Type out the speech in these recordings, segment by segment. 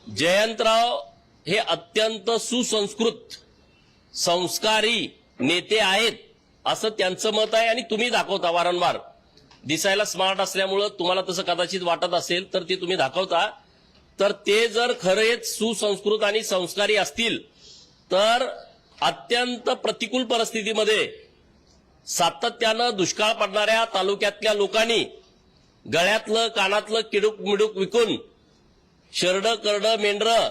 जयंतराव हे अत्यंत सुसंस्कृत संस्कारी नेते आहेत असं त्यांचं मत आहे आणि तुम्ही दाखवता वारंवार. दिसायला स्मार्ट असल्यामुळं तुम्हाला तसं कदाचित वाटत असेल तर ते तुम्ही दाखवता. तर ते जर खरेच सुसंस्कृत आणि संस्कारी असतील तर अत्यंत प्रतिकूल परिस्थितीमध्ये सातत्यानं दुष्काळ पडणाऱ्या तालुक्यातल्या लोकांनी गळ्यातलं कानातलं किडूक मिडूक विकून शरडं करडं मेंढरं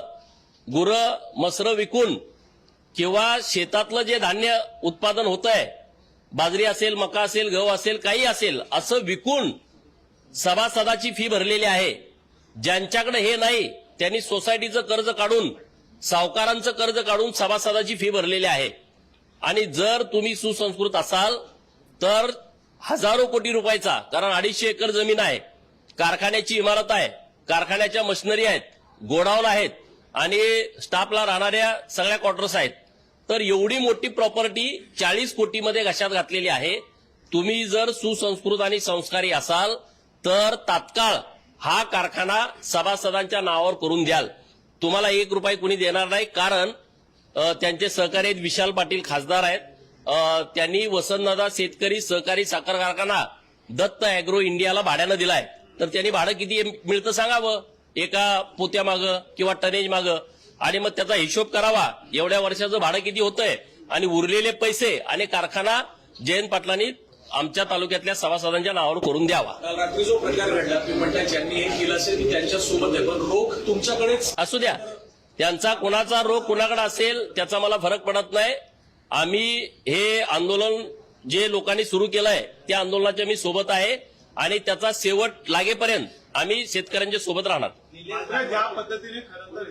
गुरं मसरं विकून किंवा शेतातलं जे धान्य उत्पादन होत आहे बाजरी असेल मका असेल गहू असेल काही असेल असं विकून सभासदाची फी भरलेली आहे. ज्यांच्याकडे हे नाही त्यांनी सोसायटीचं कर्ज काढून सावकारांचं कर्ज काढून सभासदाची फी भरलेली आहे. आणि जर तुम्ही सुसंस्कृत असाल तर हजारो कोटी रुपयाचा, कारण 250 एकर जमीन आहे, कारखान्याची इमारत आहे, कारखान्याच्या मशिनरी आहेत, गोडाऊन आहेत आणि स्टाफला राहणाऱ्या सगळ्या क्वार्टर्स आहेत, तर एवढी मोठी प्रॉपर्टी 40 कोटीमध्ये घशात घातलेली आहे. तुम्ही जर सुसंस्कृत आणि संस्कारी असाल तर तात्काळ हा कारखाना सभासदांच्या नावावर करून द्याल. तुम्हाला 1 रुपया कुणी देणार नाही, कारण त्यांचे सहकारी आहेत, विशाल पाटील खासदार आहेत. त्यांनी वसंतदादा शेतकरी सहकारी साखर कारखाना दत्त अॅग्रो इंडियाला भाड्यानं दिलाय. तर त्यांनी भाडं किती मिळतं सांगावं एका पोत्यामागं किंवा टनेज मागं, आणि मग त्याचा हिशोब करावा एवढ्या वर्षाचं भाडं किती होतंय आणि उरलेले पैसे आणि कारखाना जयंत पाटलांनी आमच्या तालुक्यातल्या सभासदांच्या नावावर करून द्यावा. काल रात्री जो प्रकार घडला तुम्ही म्हणता ज्यांनी हे केलं असेल की त्यांच्या सोबत आहे, पण रोख तुमच्याकडेच असू द्या. त्यांचा कोणाचा रोग कोणाकडे असेल त्याचा मला फरक पडत नाही. आम्ही हे आंदोलन जे लोकांनी सुरू केलंय त्या आंदोलनाच्या मी सोबत आहे आणि त्याचा शेवट लागेपर्यंत आम्ही शेतकऱ्यांच्या सोबत राहणार. ज्या पद्धतीने खरं तर